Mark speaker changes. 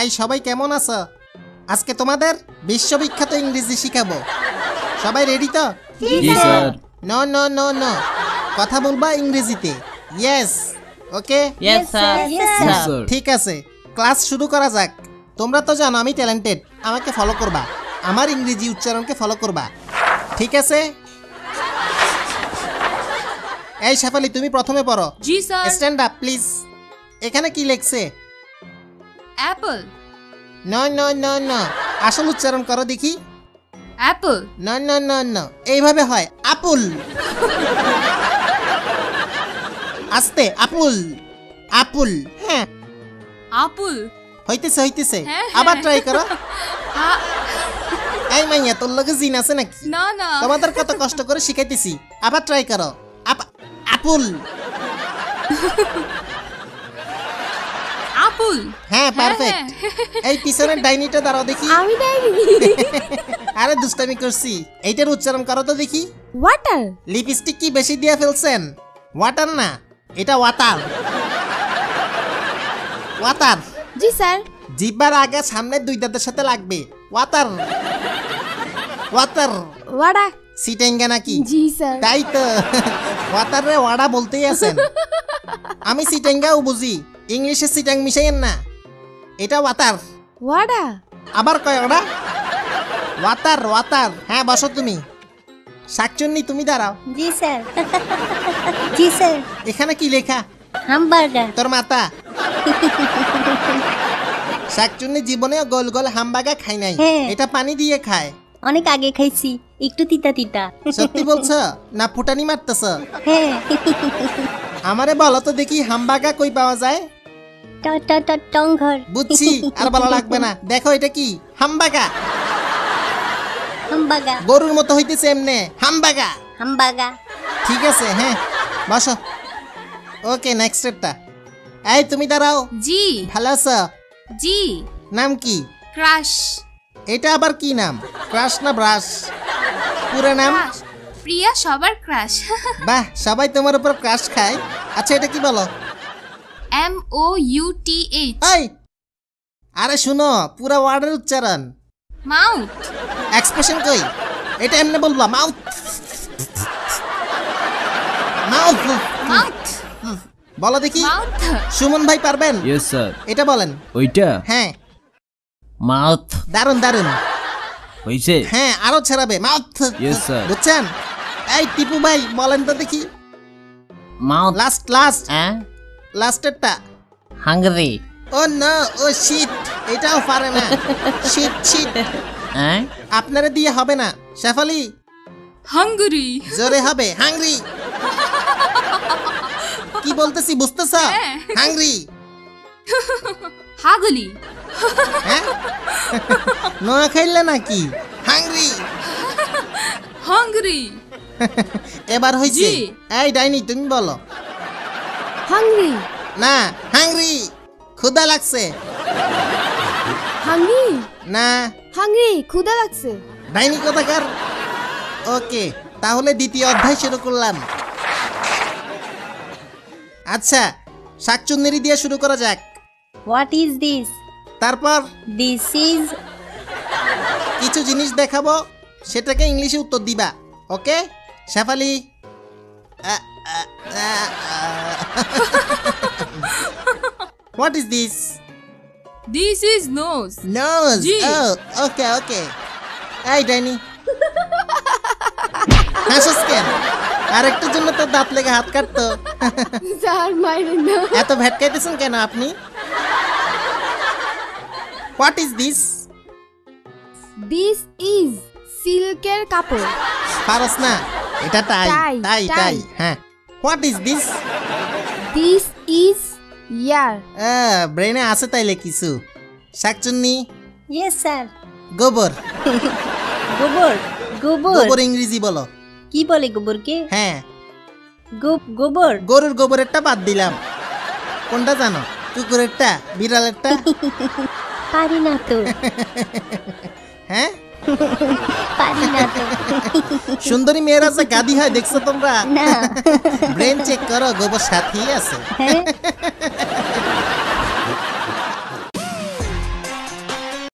Speaker 1: এই সবাই কেমন আছো? আজকে তোমাদের বিশ্ববিখ্যাত ইংরেজি শিখাবো। সবাই রেডি তো?
Speaker 2: জি sir.
Speaker 1: No no no no, কথা বলবা ইংরেজিতে। Yes, okay?
Speaker 2: Yes sir.
Speaker 1: ঠিক আছে, ক্লাস শুরু করা যাক। তোমরা তো জানো আমি ট্যালেন্টেড, আমাকে ফলো করবা, আমার ইংরেজি উচ্চারণকে ফলো করবা, ঠিক আছে? এই শেফালি, তুমি প্রথমে পড়ো।
Speaker 3: জি স্যার।
Speaker 1: Stand up please. এখানে কি লেখছে?
Speaker 3: Apple.
Speaker 1: No no no no, আসল উচ্চারণ করো দেখি।
Speaker 3: Apple.
Speaker 1: No no no no, এইভাবে হয় আপুল। আস্তে, আপুল আপুল। হ্যাঁ,
Speaker 3: আপুল।
Speaker 1: হইতেছে হইতেছে,
Speaker 3: হ্যাঁ,
Speaker 1: আবার
Speaker 3: হ্যাঁ।
Speaker 1: ট্রাই করো। এই মাইয়া, তোর লগে জিন আছে নাকি?
Speaker 3: না না।
Speaker 1: তোমাদের কত কষ্ট করে শিখাইতেছি, আবার ট্রাই করো। আপুল।
Speaker 3: আপুল।
Speaker 1: হ্যাঁ, পারফেক্ট। এই পিছনের ডাইনিটা দাঁড়াও দেখি।
Speaker 4: আমি ডাইনি।
Speaker 1: আরে দুষ্টামি করছি, এইটার উচ্চারণ করো তো দেখি।
Speaker 4: ওয়াটার।
Speaker 1: লিপস্টিক কি বেশি দিয়ে ফেলছেন? ওয়াটার না, এটা ওয়াটার। ওয়াটার।
Speaker 4: জি স্যার।
Speaker 1: জিহ্বার আগে সামনের দুই দাঁতের সাথে লাগবে। Water water.
Speaker 4: ওয়াডা।
Speaker 1: সিটেঙ্গা নাকি?
Speaker 4: জি স্যার।
Speaker 1: তাই তো, ওয়াটার রে ওয়াডা বলতেই আছেন। আমি সিটেঙ্গাও বুঝি, ইংলিশে সিটাং মিশাইয়েন না। এটা ওয়াটার।
Speaker 4: ওয়াডা।
Speaker 1: আবার কয় ওটা? Water water. হ্যাঁ, বসো তুমি। শাকচুন্নি, তুমি দাঁড়াও।
Speaker 5: জি স্যার। জি স্যার।
Speaker 1: এখানে কি লেখা?
Speaker 5: হামবার্গার।
Speaker 1: তোর মাতা। শাকচুন্নি জীবনেও গোল গোল হামবাগা খাই নাই,
Speaker 5: হ্যাঁ।
Speaker 1: এটা পানি দিয়ে খায়।
Speaker 5: অনেক আগে খাইছি, একটু তিতা তিতা।
Speaker 1: সত্যি বলছো না ফুটানি মারতেছ?
Speaker 5: হ্যাঁ।
Speaker 1: আমারে বলো তো দেখি, হামবাগা কই পাওয়া যায়?
Speaker 5: টংঘর।
Speaker 1: বুঝছি, আর বলা লাগবে না। দেখো এটা কি? হামবাগা।
Speaker 5: হামবাগা।
Speaker 1: গরুর মতো হইতেছে এমনে, হামবাগা।
Speaker 5: হামবাগা।
Speaker 1: ঠিক আছে, হ্যাঁ, বসো। ওকে, নেক্সট স্টেপটা। এই তুমি দাঁড়াও।
Speaker 3: জি।
Speaker 1: ভালো আছো?
Speaker 3: জি।
Speaker 1: নাম কি?
Speaker 3: ক্রাশ।
Speaker 1: এটা আবার কি নাম? ক্রাশ না ব্রাশ? পুরো নাম?
Speaker 3: ক্রাশ। প্রিয়া সবার ক্রাশ।
Speaker 1: বাহ, সবাই তোমার উপর ক্রাশ খায়। আচ্ছা, এটা কি বলো?
Speaker 3: MOUTH।
Speaker 1: এই, আরে শুনো, পুরো ওয়ার্ডের উচ্চারণ।
Speaker 3: মাউথ।
Speaker 1: এক্সপ্রেশন কই? এটা এমনি বলবা, মাউথ মাউথ।
Speaker 3: মাউথ।
Speaker 1: বলো দেখি।
Speaker 3: মাউথ।
Speaker 1: সুমন ভাই পারবেন?
Speaker 2: Yes sir.
Speaker 1: এটা বলেন।
Speaker 2: ওইটা
Speaker 1: হ্যাঁ,
Speaker 2: মাউথ
Speaker 1: দারুন দারুন।
Speaker 2: হইছে।
Speaker 1: হ্যাঁ, আরো ছাড়াবে, মাউথ।
Speaker 2: Yes, sir.
Speaker 1: বুঝছেন? এই টিপু ভাই বলেন তো দেখি।
Speaker 2: মাউথ।
Speaker 1: লাস্ট লাস্ট
Speaker 2: হ্যাঁ,
Speaker 1: লাস্টেরটা।
Speaker 2: হাঙ্গরি।
Speaker 1: ও নো, ও শিট, এটাও পারে না। Shit shit.
Speaker 2: হ্যাঁ,
Speaker 1: আপনারা দিয়ে হবে না। শেফালি,
Speaker 3: হাঙ্গরি।
Speaker 1: জোরে হবে, হাংরি। কি বলতেছি বুঝতেছ?
Speaker 3: হ্যাঁ।
Speaker 1: হাংরি।
Speaker 3: হাগলি।
Speaker 1: হ্যাঁ, নোয়া খাইলে নাকি? হাংরি।
Speaker 3: হাঙ্গরি।
Speaker 1: এবার হইছে।
Speaker 3: জি।
Speaker 1: এই ডাইনি, তুমি বলো।
Speaker 4: হাংরি।
Speaker 1: না, হাংরি। ক্ষুধা লাগছে।
Speaker 4: হাংরি।
Speaker 1: না,
Speaker 4: হাংরি, ক্ষুধা লাগছে।
Speaker 1: ডাইনি কোথাকার। ওকে, তাহলে দ্বিতীয় অধ্যায় শুরু করলাম। আচ্ছা, শাকচুন্নেরি দিয়ে শুরু করা যাক।
Speaker 5: What is this?
Speaker 1: তারপর
Speaker 5: দিস ইজ।
Speaker 1: কিছু জিনিস দেখাবো, সেটাকে ইংলিশে উত্তর দিবা। Okay Shefali? What is this?
Speaker 3: This is nose.
Speaker 1: Nose.
Speaker 3: জি।
Speaker 1: Okay okay. এই ডাইনি, হাসিস কেন? আরেকটার জন্য তো দাঁত লেগে হাত কাটতো।
Speaker 4: স্যার মাইরেন না।
Speaker 1: এত ভেটকাইতেছেন কেন আপনি? What is this?
Speaker 4: This is সিল্কের কাপড়।
Speaker 1: পারস না, এটা টাই
Speaker 4: টাই,
Speaker 1: টাই
Speaker 4: টাই।
Speaker 1: টাই। হ্যাঁ, what is this?
Speaker 4: This is ear.
Speaker 1: ব্রেনে আছে তাইলে কিছু। শাকচুন্নি,
Speaker 5: ইয়েস স্যার।
Speaker 1: গোবর।
Speaker 5: গোবর। গোবর।
Speaker 1: গোবর ইংরেজি বলো।
Speaker 5: কি বলে গোবরকে?
Speaker 1: হ্যাঁ,
Speaker 5: গোবর।
Speaker 1: গরুর গোবরেরটা বাদ দিলাম। কোনটা জানো? কুকুরেরটা, বিড়ালেরটা?
Speaker 5: পারি না তো।
Speaker 1: হ্যাঁ,
Speaker 5: পারি না তো।
Speaker 1: সুন্দরী মেয়েরা যে গাদি হয় দেখছো তোমরা?
Speaker 5: না।
Speaker 1: ব্রেন চেক করো, গোবর সাথেই আছে।
Speaker 5: হ্যাঁ।